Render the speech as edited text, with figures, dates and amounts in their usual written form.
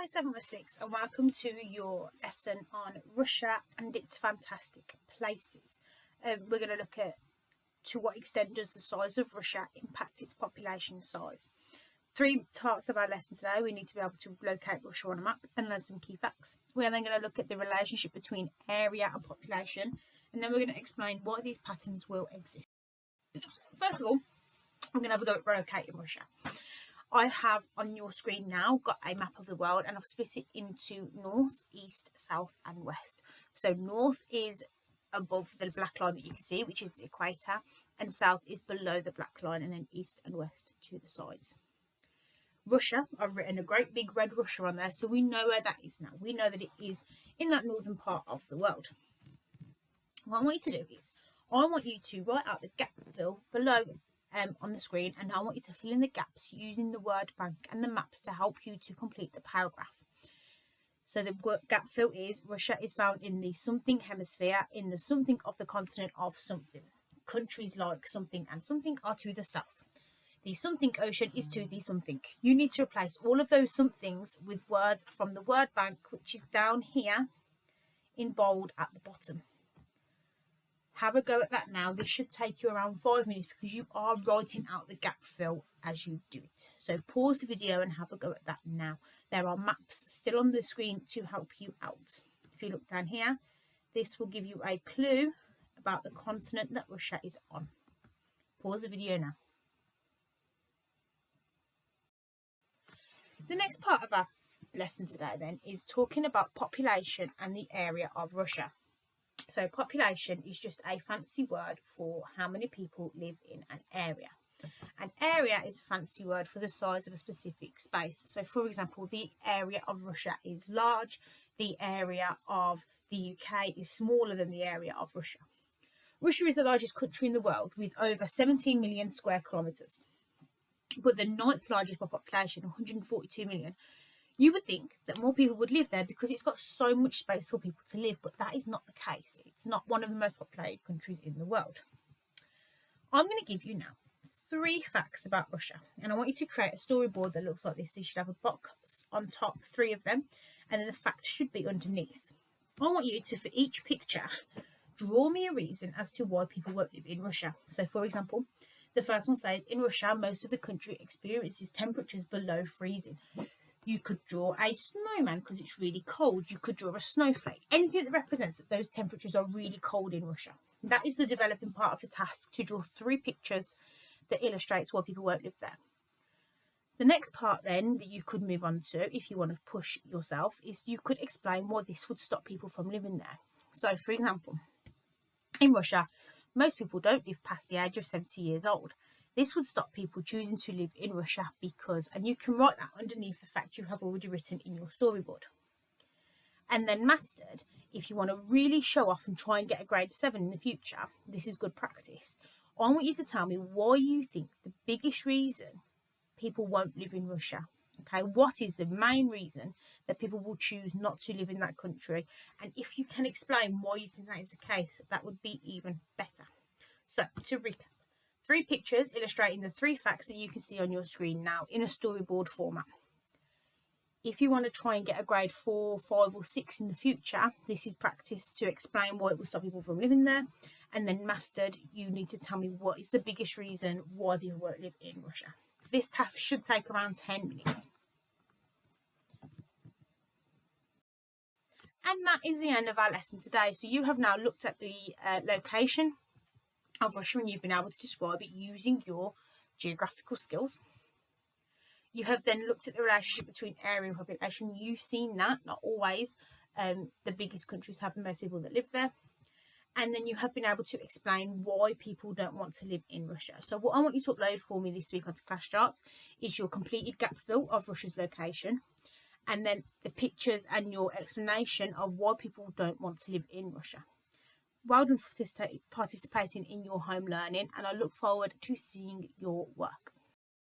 Hi 7th and welcome to your lesson on Russia and its fantastic places. We're going to look at to what extent does the size of Russia impact its population size. Three parts of our lesson today. We need to be able to locate Russia on a map and learn some key facts. We're then going to look at the relationship between area and population, and then we're going to explain why these patterns will exist. First of all, I'm going to have a go at relocating Russia. I have on your screen now got a map of the world, and I've split it into north, east, south and west. So north is above the black line that you can see, which is the equator, and south is below the black line, and then east and west to the sides. Russia, I've written a great big red Russia on there, so we know where that is now. We know that it is in that northern part of the world. What I want you to do is, I want you to write out the gap fill below on the screen, and I want you to fill in the gaps using the word bank and the maps to help you to complete the paragraph. So the gap fill is Russia is found in the something hemisphere, in the something of the continent of something. Countries like something and something are to the south. The something ocean is to the something. You need to replace all of those somethings with words from the word bank, which is down here in bold at the bottom. Have a go at that now. This should take you around 5 minutes because you are writing out the gap fill as you do it. So pause the video and have a go at that now. There are maps still on the screen to help you out. If you look down here, this will give you a clue about the continent that Russia is on. Pause the video now. The next part of our lesson today then is talking about population and the area of Russia. So population is just a fancy word for how many people live in an area. An area is a fancy word for the size of a specific space. So for example, the area of Russia is large. The area of the UK is smaller than the area of Russia. Russia is the largest country in the world with over 17 million square kilometres. But the ninth largest by population, 142 million. You would think that more people would live there because it's got so much space for people to live, but that is not the case. It's not one of the most populated countries in the world. I'm going to give you now 3 facts about Russia, and I want you to create a storyboard that looks like this. So you should have a box on top, 3 of them, and then the facts should be underneath. I want you to, for each picture, draw me a reason as to why people won't live in Russia. So for example, the first one says, in Russia, most of the country experiences temperatures below freezing. You could draw a snowman because it's really cold. You could draw a snowflake. Anything that represents that those temperatures are really cold in Russia. That is the developing part of the task, to draw 3 pictures that illustrates why people won't live there. The next part then that you could move on to, if you want to push yourself, is you could explain why this would stop people from living there. So for example, in Russia, most people don't live past the age of 70 years old. This would stop people choosing to live in Russia because, and you can write that underneath the fact you have already written in your storyboard. And then mastered, if you want to really show off and try and get a grade 7 in the future, this is good practice. I want you to tell me why you think the biggest reason people won't live in Russia. Okay, what is the main reason that people will choose not to live in that country? And if you can explain why you think that is the case, that would be even better. So to recap, 3 pictures illustrating the 3 facts that you can see on your screen now in a storyboard format. If you want to try and get a grade 4, 5 or 6 in the future, this is practice to explain why it will stop people from living there. And then mastered, you need to tell me what is the biggest reason why people won't live in Russia. This task should take around 10 minutes. And that is the end of our lesson today. So you have now looked at the location of Russia, and you've been able to describe it using your geographical skills. You have then looked at the relationship between area and population. You've seen that not always the biggest countries have the most people that live there. And then you have been able to explain why people don't want to live in Russia. So what I want you to upload for me this week onto Class Charts is your completed gap fill of Russia's location, and then the pictures and your explanation of why people don't want to live in Russia. Well done for participating in your home learning, and I look forward to seeing your work.